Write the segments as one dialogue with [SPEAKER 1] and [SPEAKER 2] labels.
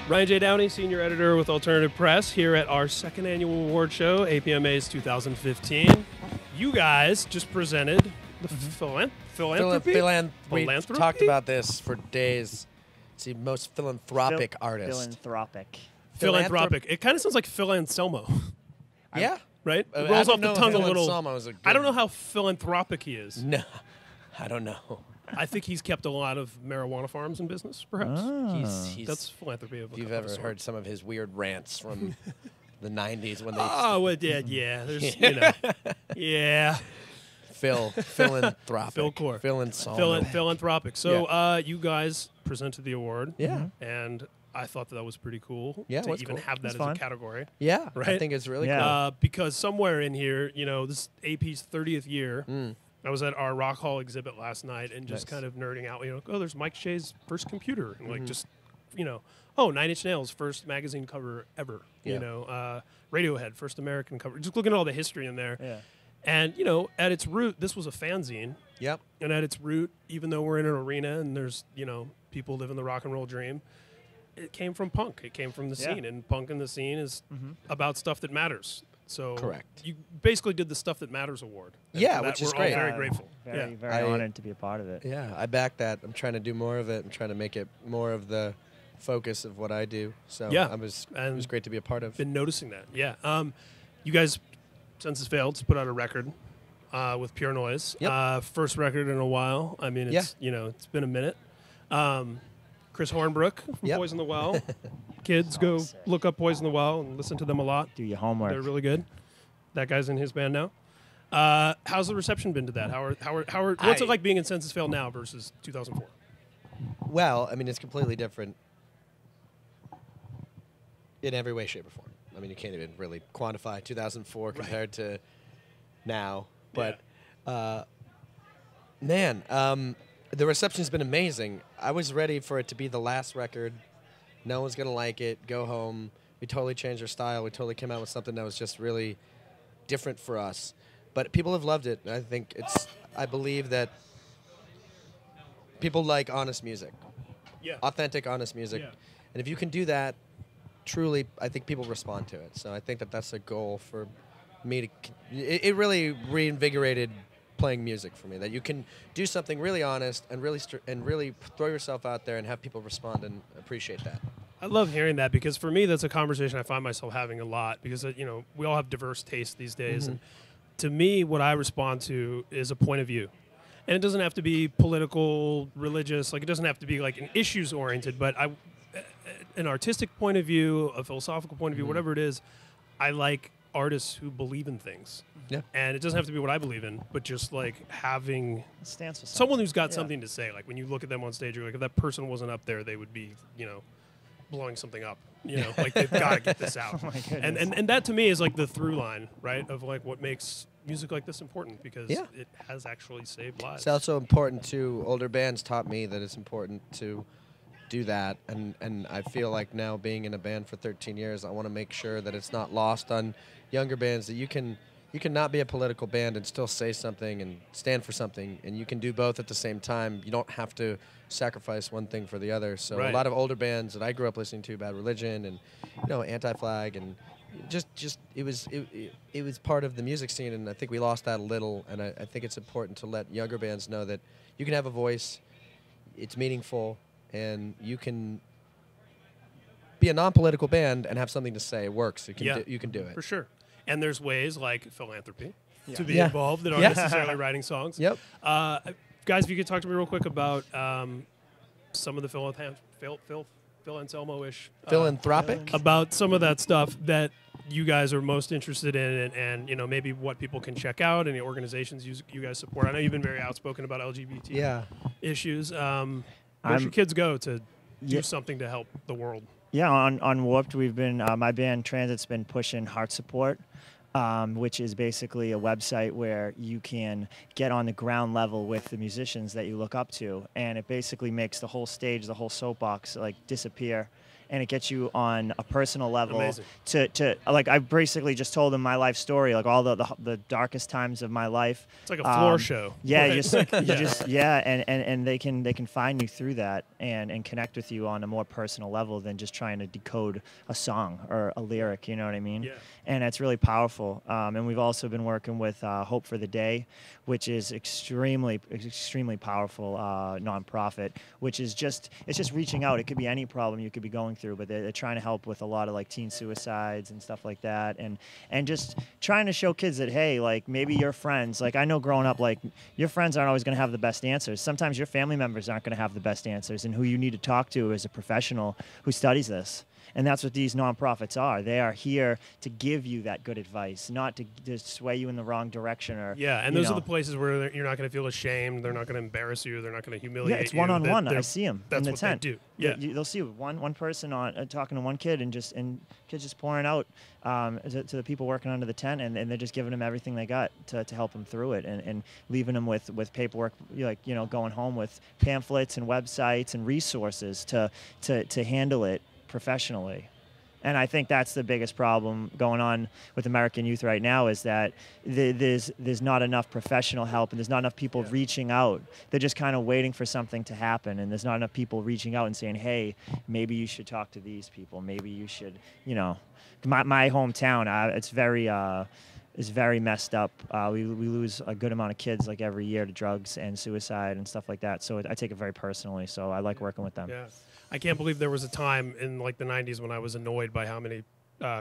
[SPEAKER 1] Ryan J. Downey, Senior Editor with Alternative Press, here at our second annual award show, APMAs 2015. You guys just presented the philanthropy?
[SPEAKER 2] We talked about this for days. It's the most philanthropic artist.
[SPEAKER 1] Philanthropic. It kind of sounds like Phil Anselmo.
[SPEAKER 2] Yeah.
[SPEAKER 1] Right? It rolls off the tongue a little.
[SPEAKER 2] I
[SPEAKER 1] don't know how philanthropic he is.
[SPEAKER 2] No, I don't know.
[SPEAKER 1] I think he's kept a lot of marijuana farms in business, perhaps.
[SPEAKER 2] He's
[SPEAKER 1] That's philanthropy. Of
[SPEAKER 2] if you've ever heard some of his weird rants from the 90s when they...
[SPEAKER 1] Oh, well, yeah. There's, you know, yeah.
[SPEAKER 2] Philanthropic.
[SPEAKER 1] Phil Core. Philanthropic. So you guys presented the award.
[SPEAKER 2] Yeah.
[SPEAKER 1] And I thought that was pretty cool
[SPEAKER 2] to
[SPEAKER 1] even have that as a category.
[SPEAKER 2] Yeah,
[SPEAKER 1] right?
[SPEAKER 2] I think it's really cool.
[SPEAKER 1] Because somewhere in here, you know, this AP's 30th year. I was at our Rock Hall exhibit last night and just kind of nerding out. You know, oh, there's Mike Shea's first computer, and like just, you know, oh, Nine Inch Nails first magazine cover ever. You know, Radiohead first American cover. Just looking at all the history in there.
[SPEAKER 3] Yeah.
[SPEAKER 1] And you know, at its root, this was a fanzine.
[SPEAKER 2] Yep.
[SPEAKER 1] And at its root, even though we're in an arena and there's, you know, people living the rock and roll dream, it came from punk. It came from the scene, and punk in the scene is about stuff that matters. So
[SPEAKER 2] correct.
[SPEAKER 1] You basically did the Stuff That Matters award.
[SPEAKER 2] Yeah, which is great.
[SPEAKER 1] We're all very grateful.
[SPEAKER 3] Very honored to be a part of it.
[SPEAKER 2] Yeah, I back that. I'm trying to do more of it. I'm trying to make it more of the focus of what I do. So it was great to be a part of.
[SPEAKER 1] Been noticing that. Yeah. You guys, Census Failed, put out a record with Pure Noise.
[SPEAKER 2] Yep.
[SPEAKER 1] First record in a while. I mean, it's you know, it's been a minute. Chris Hornbrook from Poison the Well. Kids, go look up Poison the Well and listen to them a lot.
[SPEAKER 3] Do your homework.
[SPEAKER 1] They're really good. That guy's in his band now. How's the reception been to that? What's it like being in Census Failed now versus 2004?
[SPEAKER 2] Well, I mean, it's completely different in every way, shape, or form. I mean, you can't even really quantify 2004 compared to now. But, man, the reception's been amazing. I was ready for it to be the last record. No one's going to like it. Go home. We totally changed our style. We totally came out with something that was just really different for us. But people have loved it. I believe that people like honest music.
[SPEAKER 1] Yeah.
[SPEAKER 2] Authentic, honest music.
[SPEAKER 1] Yeah.
[SPEAKER 2] And if you can do that, truly, I think people respond to it. So I think that that's a goal for me to... It really reinvigorated playing music for me, that you can do something really honest and really throw yourself out there and have people respond and appreciate that.
[SPEAKER 1] I love hearing that, because for me that's a conversation I find myself having a lot, because you know, we all have diverse tastes these days, and to me what I respond to is a point of view. And it doesn't have to be political, religious, like it doesn't have to be like an issues oriented, but an artistic point of view, a philosophical point of view, whatever it is. I like artists who believe in things.
[SPEAKER 2] Yeah.
[SPEAKER 1] And it doesn't have to be what I believe in, but just like having
[SPEAKER 3] stands for
[SPEAKER 1] someone who's got something to say. Like when you look at them on stage, you're like, if that person wasn't up there, they would be, you know, blowing something up. You know, like they've got to get this out.
[SPEAKER 3] Oh my
[SPEAKER 1] and that to me is like the through line, right, of like what makes music like this important, because it has actually saved lives.
[SPEAKER 2] It's also important to, older bands taught me that it's important to do that, and I feel like now being in a band for 13 years, I want to make sure that it's not lost on younger bands, that you can not be a political band and still say something and stand for something, and you can do both at the same time. You don't have to sacrifice one thing for the other. So a lot of older bands that I grew up listening to, Bad Religion and, you know, Anti-Flag, and just it was part of the music scene, and I think we lost that a little, and I think it's important to let younger bands know that you can have a voice, it's meaningful, and you can be a non-political band and have something to say. It works. You can do it.
[SPEAKER 1] For sure. And there's ways like philanthropy to be involved that aren't necessarily writing songs.
[SPEAKER 2] Yep.
[SPEAKER 1] Guys, if you could talk to me real quick about some of the Phil Anselmo-ish.
[SPEAKER 2] Philanthropic?
[SPEAKER 1] About some of that stuff that you guys are most interested in, and you know, maybe what people can check out, and the organizations you guys support. I know you've been very outspoken about LGBT issues. Where should kids go to do something to help the world?
[SPEAKER 3] Yeah, on Warped, we've been, my band Transit's been pushing Heart Support, which is basically a website where you can get on the ground level with the musicians that you look up to, and it basically makes the whole stage, the whole soapbox, like disappear, and it gets you on a personal level.
[SPEAKER 1] Amazing.
[SPEAKER 3] To like, I basically just told them my life story, like all the darkest times of my life.
[SPEAKER 1] It's like a floor show.
[SPEAKER 3] Yeah,
[SPEAKER 1] Right?
[SPEAKER 3] and they can find you through that and connect with you on a more personal level than just trying to decode a song or a lyric. You know what I mean?
[SPEAKER 1] Yeah.
[SPEAKER 3] And it's really powerful. And we've also been working with Hope for the Day, which is extremely powerful nonprofit. Which is just reaching out. It could be any problem you could be going through, but they're trying to help with a lot of like teen suicides and stuff like that, and just trying to show kids that, hey, like maybe your friends, like I know growing up, like your friends aren't always going to have the best answers. Sometimes your family members aren't going to have the best answers, and who you need to talk to is a professional who studies this. And that's what these nonprofits are. They are here to give you that good advice, not to sway you in the wrong direction. Or
[SPEAKER 1] yeah, and those are the places where you're not going to feel ashamed. They're not going to embarrass you. They're not going to humiliate you.
[SPEAKER 3] Yeah, it's one-on-one. I see them in the
[SPEAKER 1] what
[SPEAKER 3] tent.
[SPEAKER 1] They do. Yeah,
[SPEAKER 3] they'll see one person on talking to one kid, and kids just pouring out to the people working under the tent, and they're just giving them everything they got to help them through it, and leaving them with paperwork, like going home with pamphlets and websites and resources to handle it professionally. And I think that's the biggest problem going on with American youth right now, is that there's not enough professional help, and there's not enough people reaching out. They're just kind of waiting for something to happen, and there's not enough people reaching out and saying, hey, maybe you should talk to these people. Maybe you should, my hometown, it's very messed up. We lose a good amount of kids like every year to drugs and suicide and stuff like that. So I take it very personally. So I like working with them.
[SPEAKER 1] Yeah. I can't believe there was a time in like the 90s when I was annoyed by how many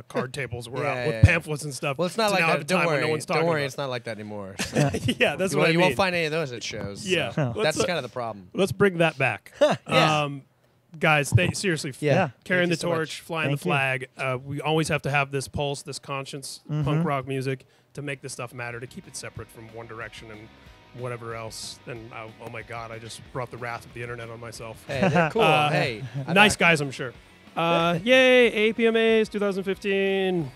[SPEAKER 1] card tables were out with pamphlets and stuff.
[SPEAKER 2] Well, it's not like that. Don't worry, it's not like that anymore. So.
[SPEAKER 1] Yeah, that's what I mean.
[SPEAKER 2] You won't find any of those at shows.
[SPEAKER 1] Yeah.
[SPEAKER 2] So. That's kind of the problem.
[SPEAKER 1] Let's bring that back.
[SPEAKER 2] Yeah.
[SPEAKER 1] Guys, seriously, carrying the torch, flying the flag. We always have to have this pulse, this conscience, punk rock music to make this stuff matter, to keep it separate from One Direction and whatever else. And oh my God, I just brought the wrath of the internet on myself.
[SPEAKER 2] Hey, they're cool. Hey,
[SPEAKER 1] nice guys, I'm sure. Yay, APMAs 2015.